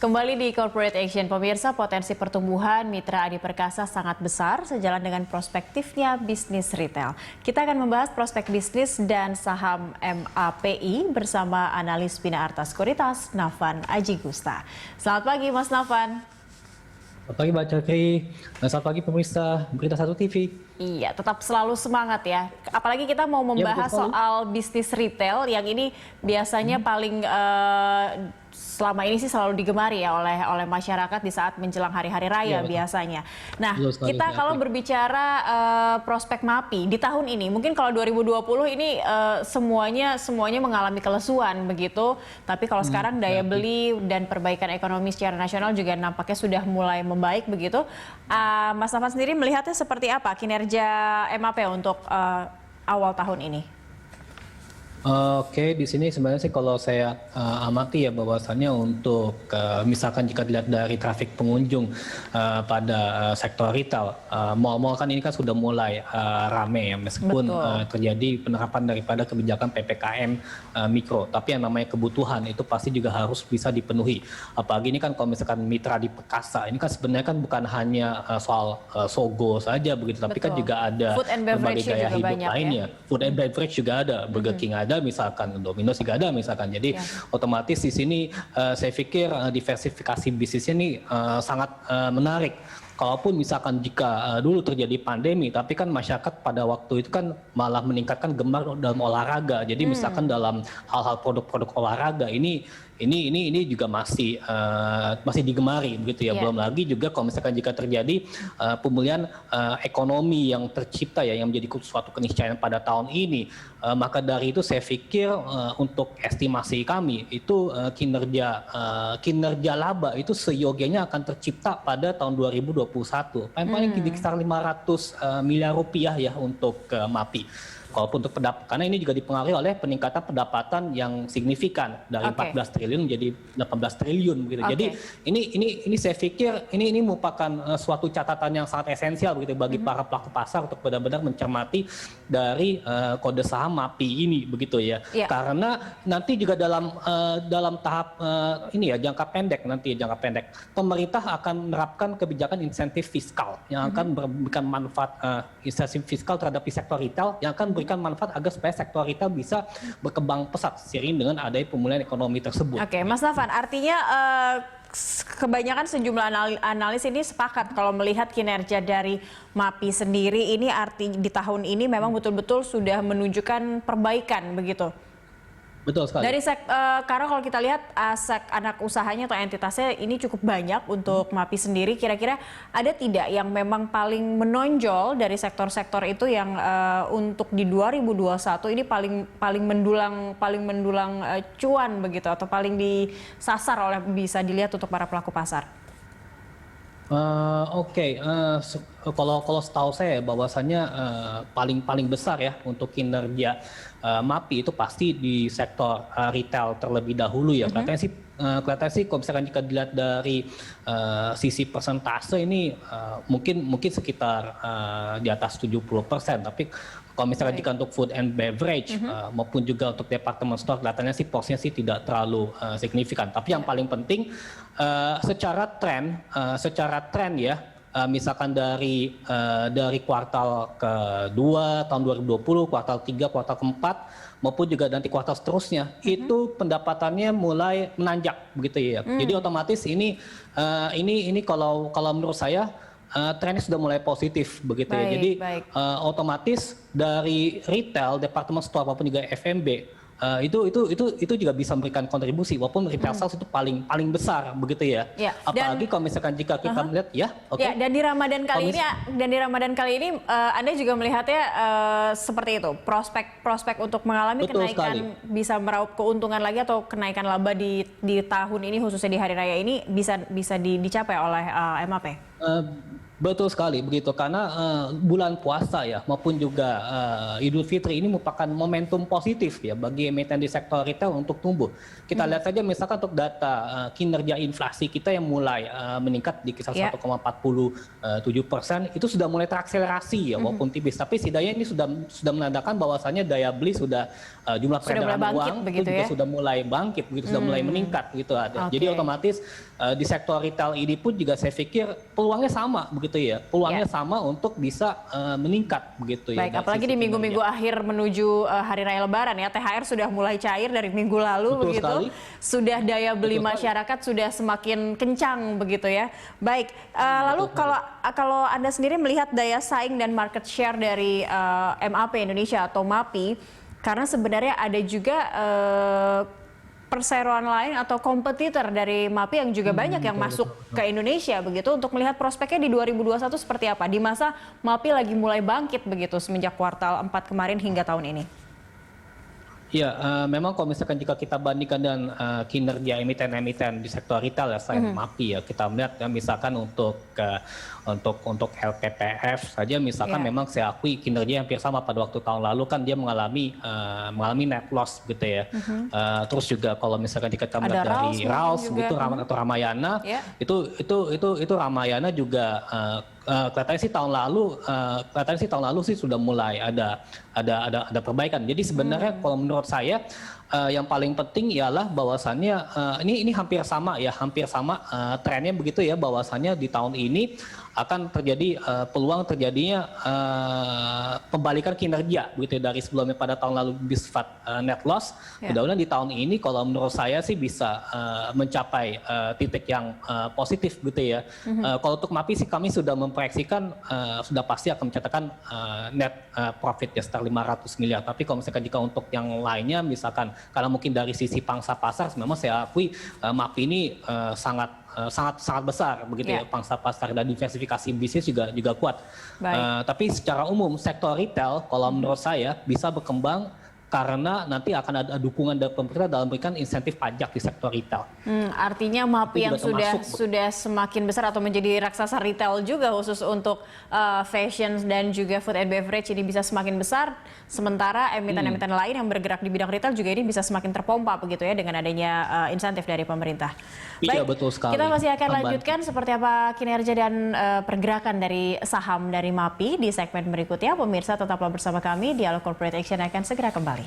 Kembali di Corporate Action, pemirsa, potensi pertumbuhan Mitra Adi Perkasa sangat besar sejalan dengan prospektifnya bisnis retail. Kita akan membahas prospek bisnis dan saham MAPI bersama analis Bina Arta Sekuritas, Nafan Aji Gusta. Selamat pagi, Mas Nafan. Selamat pagi, Mbak Cakri. Selamat pagi, pemirsa Berita 1 TV. Iya, tetap selalu semangat ya. Apalagi kita mau membahas soal bisnis retail yang ini biasanya paling selama ini sih selalu digemari ya oleh masyarakat di saat menjelang hari-hari raya biasanya. Nah, kita kalau berbicara prospek MAPI di tahun ini, mungkin kalau 2020 ini semuanya mengalami kelesuan begitu. Tapi kalau sekarang daya beli dan perbaikan ekonomi secara nasional juga nampaknya sudah mulai membaik begitu. Mas Nafan sendiri melihatnya seperti apa kinerja MAP untuk awal tahun ini? Oke, di sini sebenarnya sih kalau saya amati ya bahwasannya untuk misalkan jika dilihat dari trafik pengunjung pada sektor retail, mal-mal kan ini kan sudah mulai rame ya meskipun terjadi penerapan daripada kebijakan PPKM mikro, tapi yang namanya kebutuhan itu pasti juga harus bisa dipenuhi. Apalagi ini kan kalau misalkan Mitra Adi Perkasa, ini kan sebenarnya kan bukan hanya soal Sogo saja begitu, tapi kan juga ada berbagai gaya hidup lainnya. Food and beverage juga ada, Burger King ada, misalkan Domino's juga ada misalkan. Jadi otomatis di sini saya pikir diversifikasi bisnisnya ini sangat menarik. Kalaupun misalkan jika dulu terjadi pandemi, tapi kan masyarakat pada waktu itu kan malah meningkatkan gemar dalam olahraga. Jadi misalkan dalam hal-hal produk-produk olahraga ini juga masih digemari begitu ya. Belum lagi juga kalau misalkan jika terjadi pemulihan ekonomi yang tercipta ya, yang menjadi suatu keniscayaan pada tahun ini, maka dari itu saya pikir untuk estimasi kami itu kinerja laba itu seyogianya akan tercipta pada tahun 2021. Paling di sekitar 500 miliar rupiah ya untuk MAPI. Walaupun untuk karena ini juga dipengaruhi oleh peningkatan pendapatan yang signifikan dari 14 triliun menjadi 18 triliun begitu. Jadi ini saya pikir ini merupakan suatu catatan yang sangat esensial begitu bagi para pelaku pasar untuk benar-benar mencermati dari kode saham MAPI ini begitu ya. Karena nanti juga dalam tahap ini ya jangka pendek pemerintah akan menerapkan kebijakan insentif fiskal yang akan memberikan manfaat insentif fiskal terhadap sektor retail yang akan memberikan manfaat agar supaya sektor retail bisa berkembang pesat seiring dengan adanya pemulihan ekonomi tersebut. Oke, Mas Nafan, artinya kebanyakan sejumlah analis ini sepakat kalau melihat kinerja dari MAPI sendiri ini di tahun ini memang betul-betul sudah menunjukkan perbaikan begitu. Betul sekali. Karena kalau kita lihat aset anak usahanya atau entitasnya ini cukup banyak untuk MAPI sendiri, kira-kira ada tidak yang memang paling menonjol dari sektor-sektor itu yang untuk di 2021 ini paling mendulang cuan begitu atau paling disasar oleh bisa dilihat untuk para pelaku pasar? Kalau setahu saya bahwasannya paling besar ya untuk kinerja MAPI itu pasti di sektor retail terlebih dahulu ya. Kelihatannya sih kalau misalkan jika dilihat dari sisi persentase ini mungkin sekitar di atas 70%, tapi kalau misalnya jika untuk food and beverage maupun juga untuk department store kelihatannya sih porsinya sih tidak terlalu signifikan. Tapi yang paling penting secara tren ya, misalkan dari kuartal kedua tahun 2020, kuartal 3, kuartal keempat maupun juga nanti kuartal seterusnya itu pendapatannya mulai menanjak begitu ya. Jadi otomatis ini kalau menurut saya trennya sudah mulai positif begitu ya. Jadi otomatis dari retail, department store maupun juga F&B itu juga bisa memberikan kontribusi walaupun retail sales itu paling besar begitu ya. Apalagi kalau misalkan jika kita melihat dan di Ramadan kali ini Anda juga melihatnya seperti itu, prospek untuk mengalami kenaikan bisa meraup keuntungan lagi atau kenaikan laba di tahun ini khususnya di hari raya ini bisa dicapai oleh MAP. Betul sekali begitu karena bulan puasa ya maupun juga Idul Fitri ini merupakan momentum positif ya bagi emiten di sektor retail untuk tumbuh. Kita lihat saja misalkan untuk data kinerja inflasi kita yang mulai meningkat di kisar 1,47% itu sudah mulai terakselerasi ya walaupun tipis, tapi setidaknya ini sudah menandakan bahwasannya daya beli sudah jumlah peredaran uang itu juga sudah mulai bangkit begitu, sudah mulai meningkat gitu ada. Jadi otomatis di sektor retail ini pun juga saya pikir peluangnya sama begitu ya, peluangnya sama untuk bisa meningkat begitu ya. Baik, apalagi di minggu-minggu akhir menuju Hari Raya Lebaran ya, THR sudah mulai cair dari minggu lalu. Betul begitu sekali. Sudah daya beli masyarakat sudah semakin kencang begitu ya. Baik, lalu kalau Anda sendiri melihat daya saing dan market share dari MAP Indonesia atau MAPI, karena sebenarnya ada juga perseroan lain atau kompetitor dari MAPI yang juga banyak yang masuk ke Indonesia begitu, untuk melihat prospeknya di 2021 seperti apa di masa MAPI lagi mulai bangkit begitu semenjak kuartal 4 kemarin hingga tahun ini. Ya, memang kalau misalkan jika kita bandingkan dengan kinerja emiten-emiten di sektor retail ya, selain MAPI ya, kita melihat ya, misalkan untuk LPPF saja misalkan memang saya akui kinerja hampir sama. Pada waktu tahun lalu kan dia mengalami net loss gitu ya. Terus juga kalau misalkan jika kita melihat dari Raus gitu atau Ramayana, itu Ramayana juga kelihatannya sih tahun lalu sih sudah mulai ada perbaikan. Jadi sebenarnya kalau menurut saya yang paling penting ialah bahwasannya ini hampir sama trennya begitu ya, bahwasannya di tahun ini akan terjadi peluang terjadinya pembalikan kinerja begitu ya, dari sebelumnya pada tahun lalu bersifat net loss. Mudah-mudahan di tahun ini kalau menurut saya sih bisa mencapai titik yang positif gitu ya. Kalau untuk MAPI sih kami sudah memproyeksikan sudah pasti akan mencatatkan net profit ya sekitar 500 miliar. Tapi kalau misalkan jika untuk yang lainnya misalkan karena mungkin dari sisi pangsa pasar memang saya akui MAPI ini sangat besar begitu ya, pangsa pasar dan diversifikasi bisnis juga kuat. Tapi secara umum sektor retail kalau menurut saya bisa berkembang karena nanti akan ada dukungan dari pemerintah dalam memberikan insentif pajak di sektor retail. Artinya MAPI yang sudah semakin besar atau menjadi raksasa retail juga khusus untuk fashion dan juga food and beverage ini bisa semakin besar, sementara emiten-emiten lain yang bergerak di bidang retail juga ini bisa semakin terpompa begitu ya dengan adanya insentif dari pemerintah. Iya, baik, betul sekali. Kita masih akan lanjutkan seperti apa kinerja dan pergerakan dari saham dari MAPI di segmen berikutnya. Pemirsa tetaplah bersama kami, Dialog Corporate Action akan segera kembali.